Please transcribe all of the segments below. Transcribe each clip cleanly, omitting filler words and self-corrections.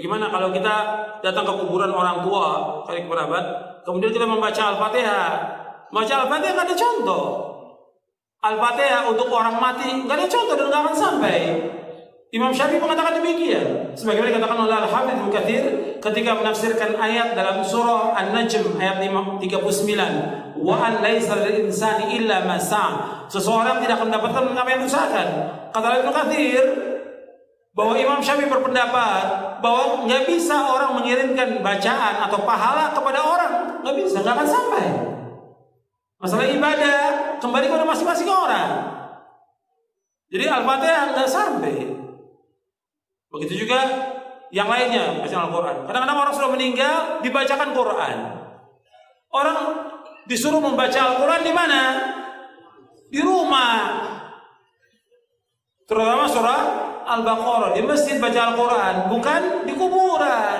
Bagaimana kalau kita datang ke kuburan orang tua, kali kerabat, kemudian kita membaca Al-Fatihah. Baca Al-Fatihah nggak ada contoh. Al-Fatihah untuk orang mati nggak ada contoh dan nggak akan sampai. Imam Syafi'i mengatakan demikian. Sebagaimana dikatakan oleh Al-Hafidz Ibnu Katsir ketika menafsirkan ayat dalam surah An-Najm ayat 39, wa an laisa lil insani illa ma sa'a. Seseorang tidak akan mendapatkan apa yang diusahakan. Kata Ibnu Katsir bahwa Imam Syafi'i berpendapat bahwa nggak bisa orang mengirimkan bacaan atau pahala kepada orang, nggak bisa, nggak akan sampai. Masalah ibadah kembali kepada masing-masing orang. Jadi Al-Fatihah nggak sampai. Begitu juga yang lainnya, bacaan Al-Quran. Kadang-kadang orang sudah meninggal dibacakan Quran. Orang disuruh membaca Al-Quran di mana? Di rumah. Terutama surah Al-Baqarah, di masjid baca Al-Quran, bukan di kuburan.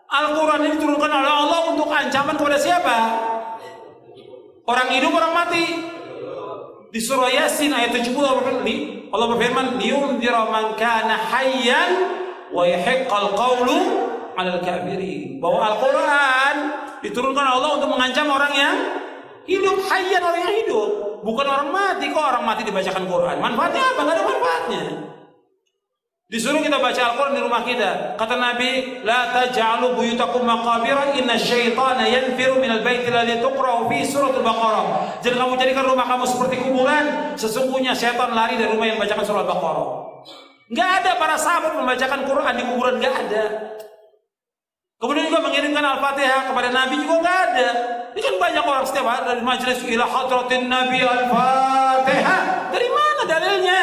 Al-Quran ini diturunkan oleh Allah untuk ancaman kepada siapa? Orang hidup, orang mati. Di surah Yasin ayat 70 Allah berfirman, "Liyunzira man kana hayyan wa yahiqqal qawlu 'alal kafirin." Bahwa Al-Quran diturunkan Allah untuk mengancam orang yang hidup, hayyan, orang yang hidup, bukan orang mati. Kok orang mati dibacakan Quran? Manfaatnya apa? Enggak ada manfaatnya. Disuruh kita baca Al-Quran di rumah kita. Kata Nabi, la taj'alu buyutakum maqabira inna syaitana yanfiru minal baiti alladhi tuqra'u fi suratul Baqarah. Jangan kamu jadikan rumah kamu seperti kuburan. Sesungguhnya syaitan lari dari rumah yang membacakan surah Al-Baqarah. Enggak ada para sahabat membacakan Quran di kuburan, enggak ada. Kemudian juga mengirimkan Al-Fatihah kepada Nabi juga enggak ada. Ini kan banyak orang setiap hari dari majelis ila hadratin Nabi Al-Fatihah. Dari mana dalilnya?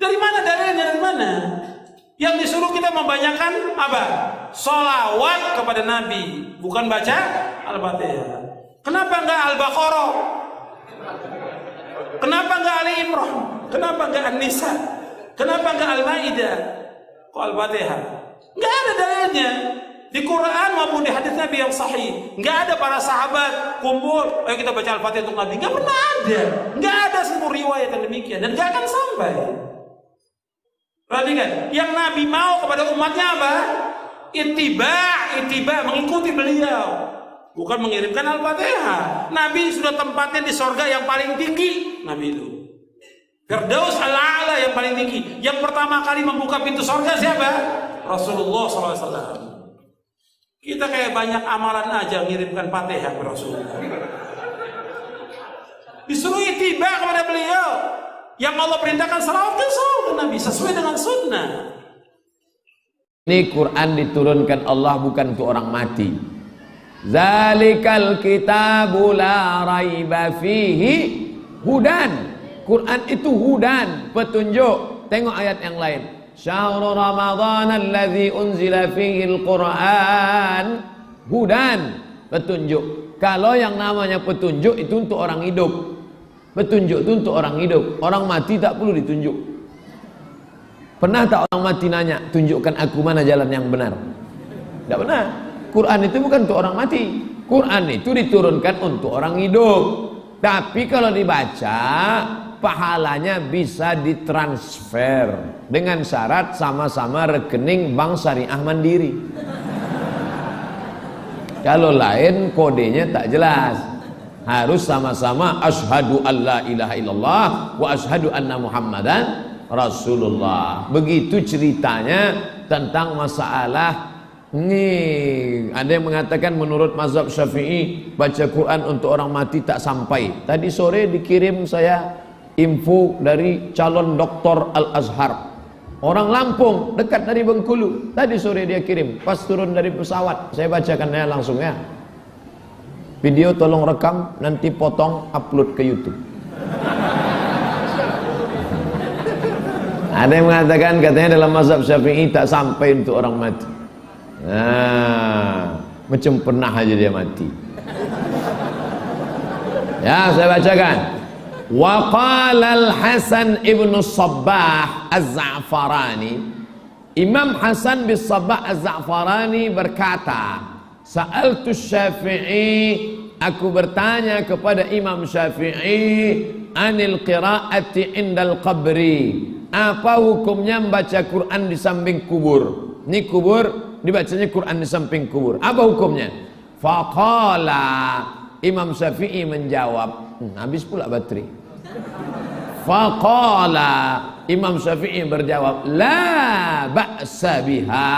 Dari mana dalilnya? Dari mana? Yang disuruh kita membanyakan apa? Sholawat kepada Nabi, bukan baca Al-Fatihah. Kenapa enggak Al-Baqarah? Kenapa enggak Ali Imran? Kenapa enggak An-Nisa? Kenapa enggak Al-Maidah? Kok Al-Fatihah? Enggak ada dalilnya. Di Quran maupun di hadis Nabi yang sahih, enggak ada para sahabat kumpul, ayo kita baca Al-Fatihah untuk Nabi. Enggak pernah ada. Enggak ada sebuah riwayat yang demikian dan enggak akan sampai. Perhatikan, yang Nabi mau kepada umatnya apa? Ittiba, mengikuti beliau, bukan mengirimkan Al-Fatihah. Nabi sudah tempatnya di sorga yang paling tinggi. Nabi itu Firdaus al-A'la yang paling tinggi. Yang pertama kali membuka pintu sorga siapa? Rasulullah SAW. Kita kayak banyak amalan aja mengirimkan Fatihah ke Rasulullah. Disuruh ittiba kepada beliau. Yang Allah perintahkan salawatkan Nabi sesuai dengan sunnah. Ini Quran diturunkan Allah bukan untuk orang mati. Zalikal kitabu la raiba fihi hudan. Quran itu hudan, petunjuk. Tengok ayat yang lain. Syahrul Ramadan alladzi unzila fihi al-Quran hudan, petunjuk. Kalau yang namanya petunjuk itu untuk orang hidup. Petunjuk itu untuk orang hidup. Orang mati tak perlu ditunjuk. Pernah tak orang mati nanya, tunjukkan aku mana jalan yang benar? Tidak pernah. Quran itu bukan untuk orang mati. Quran itu diturunkan untuk orang hidup. Tapi kalau dibaca, pahalanya bisa ditransfer dengan syarat sama-sama rekening bank syariah mandiri. Kalau lain kodenya tak jelas. Harus sama-sama asyhadu alla ilaha illallah wa asyhadu anna muhammadan rasulullah. Begitu ceritanya tentang masalah ini. Ada yang mengatakan menurut mazhab Syafi'i baca Quran untuk orang mati tak sampai. Tadi sore dikirim saya info dari calon doktor Al-Azhar, orang Lampung dekat dari Bengkulu. Tadi sore dia kirim, pas turun dari pesawat saya bacakan ya langsung ya. Video tolong rekam, nanti potong upload ke YouTube. Ada yang mengatakan katanya dalam mazhab Syafi'i tak sampai untuk orang mati. Nah, macam pernah aja dia mati. Ya, saya bacakan. Wa qala al-Hasan ibnu Sabbah az-Za'farani, Imam Hasan bin Sabbah az-Za'farani berkata, Sa'altu Syafi'i, aku bertanya kepada Imam Syafi'i, anil qira'ati indal qabri, apa hukumnya membaca Quran di samping kubur? Ini kubur, dibacanya Quran di samping kubur. Apa hukumnya? Faqala, Imam Syafi'i menjawab, habis pula baterai. Faqala, Imam Syafi'i berjawab, la ba'sa biha,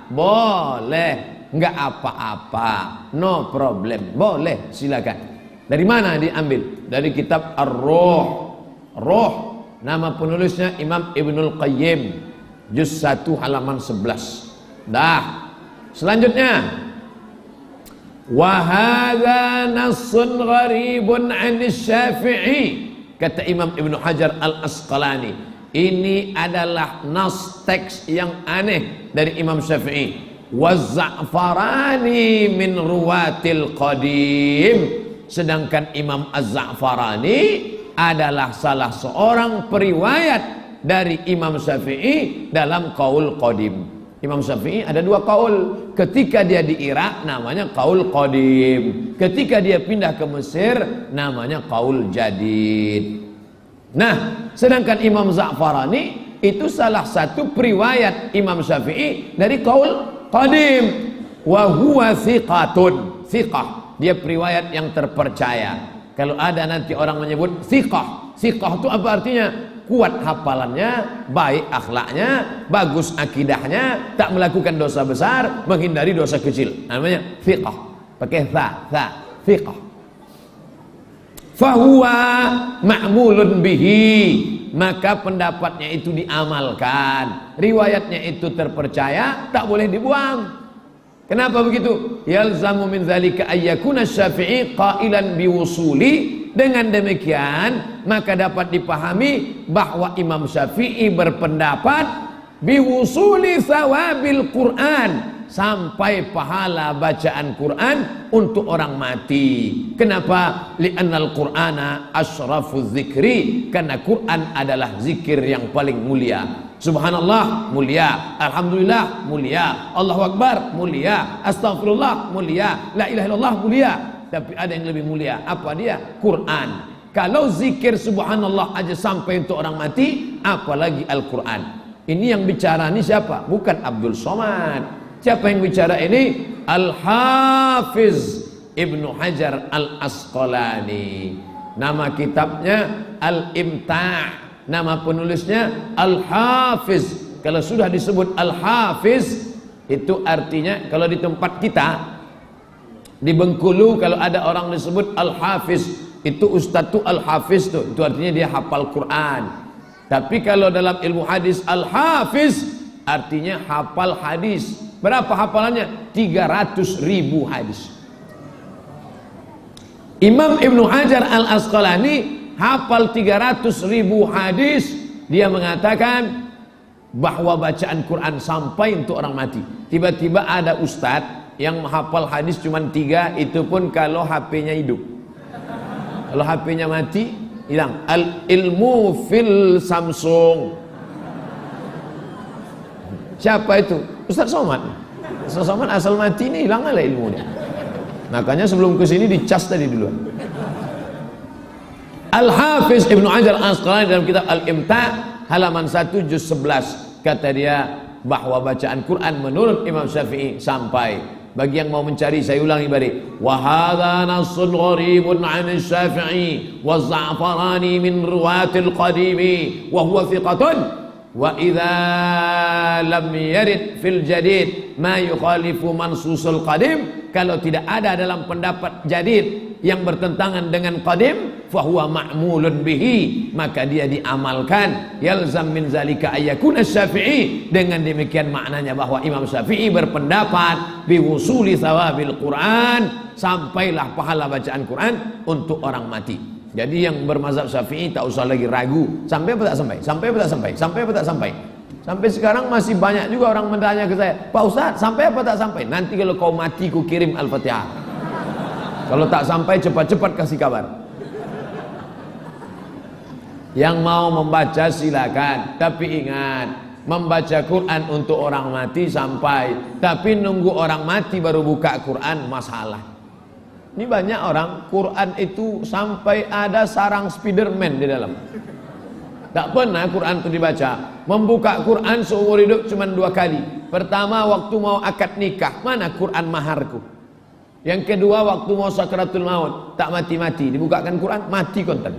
boleh, enggak apa-apa, no problem, boleh, silakan. Dari mana diambil? Dari kitab Ar-Ruh. Ruh, nama penulisnya Imam Ibnul Qayyim, juz 1 halaman 11. Dah. Selanjutnya, wa hadza nassun gharibun 'an Syafi'i, kata Imam Ibnu Hajar Al-Asqalani, ini adalah nas teks yang aneh dari Imam Syafi'i. Wa Za'farani min ruwatil qadim, sedangkan Imam Az-Za'farani adalah salah seorang periwayat dari Imam Syafi'i dalam qaul qadim. Imam Syafi'i ada dua qaul. Ketika dia di Irak namanya qaul qadim, ketika dia pindah ke Mesir namanya qaul jadid. Nah, sedangkan Imam Za'farani itu salah satu periwayat Imam Syafi'i dari qaul qadim. Wa huwa thiqatun, thiqah, dia periwayat yang terpercaya. Kalau ada nanti orang menyebut thiqah, thiqah itu apa artinya? Kuat hafalannya, baik akhlaknya, bagus akidahnya, tak melakukan dosa besar, menghindari dosa kecil. Namanya thiqah. Pakai tha, thiqah. Fahuwa ma'mulun bihi, maka pendapatnya itu diamalkan, riwayatnya itu terpercaya, tak boleh dibuang. Kenapa begitu? Yalzamu min dzalika ayyakuna Syafi'i qailan biwusuli. Dengan demikian maka dapat dipahami bahwa Imam Syafi'i berpendapat biwusuli thawabil Quran, sampai pahala bacaan Quran untuk orang mati. Kenapa? Li'annal Qur'ana asyrafuz zikri, karena Quran adalah zikir yang paling mulia. Subhanallah mulia, alhamdulillah mulia, Allahu Akbar mulia, astagfirullah mulia, la ilaha illallah mulia. Tapi ada yang lebih mulia, apa dia? Quran. Kalau zikir subhanallah aja sampai untuk orang mati, apalagi Al-Quran. Ini yang bicara ini siapa? Bukan Abdul Somad. Siapa yang bicara ini? Al-Hafiz Ibnu Hajar Al-Asqalani. Nama kitabnya Al-Imta', nama penulisnya Al-Hafiz. Kalau sudah disebut Al-Hafiz, itu artinya kalau di tempat kita di Bengkulu kalau ada orang disebut Al-Hafiz, itu Ustadz tuh Al-Hafiz tuh, itu artinya dia hafal Quran. Tapi kalau dalam ilmu hadis Al-Hafiz artinya hafal hadis. Berapa hafalannya? 300.000 hadis. Imam Ibnu Hajar Al-Asqalani hafal 300.000 hadis. Dia mengatakan bahwa bacaan Quran sampai untuk orang mati. Tiba-tiba ada ustadz yang menghafal hadis cuma 3, itu pun kalau HP-nya hidup. Kalau HP-nya mati, hilang. Al-ilmu fil Samsung. Siapa itu? Ustaz Somad. Ustaz Somad asal mati ini hilang lah ilmunya. Makanya sebelum ke sini dicas tadi duluan. Al-Hafiz Ibnu Hajar Al-Asqalani dalam kitab Al-Imta' halaman 1 juz 11, kata dia bahwa bacaan Quran menurut Imam Syafi'i sampai. Bagi yang mau mencari, saya ulangi balik. Wa hadza nassun gharibun 'an Syafi'i wa Za'farani min ruwatil qadimi wa huwa thiqatun wa idza lam yarid fil jadid ma yukhalifu mansusul qadim. Kalau tidak ada dalam pendapat jadid yang bertentangan dengan qadim, fahuwa ma'mulun bihi, maka dia diamalkan. Yalzam min zalika ayyakuna Syafi'i, dengan demikian maknanya bahwa Imam Syafi'i berpendapat biwusuli thawabil Quran, sampailah pahala bacaan Quran untuk orang mati. Jadi yang bermazhab Syafi'i tak usah lagi ragu, sampai apa tak sampai, sampai apa tak sampai, sampai apa tak sampai. Sampai sekarang masih banyak juga orang bertanya ke saya, Pak Ustaz, sampai apa tak sampai? Nanti kalau kau mati ku kirim Al-Fatihah. Kalau tak sampai cepat-cepat kasih kabar. Yang mau membaca silakan, tapi ingat, membaca Quran untuk orang mati sampai, tapi nunggu orang mati baru buka Quran masalah. Ini banyak orang Quran itu sampai ada sarang Spiderman di dalam. Tak pernah Quran itu dibaca. Membuka Quran seumur hidup cuma 2 kali. Pertama waktu mau akad nikah, mana Quran maharku. Yang kedua waktu mau sakratul maut, tak mati-mati, dibukakan Quran, mati konten.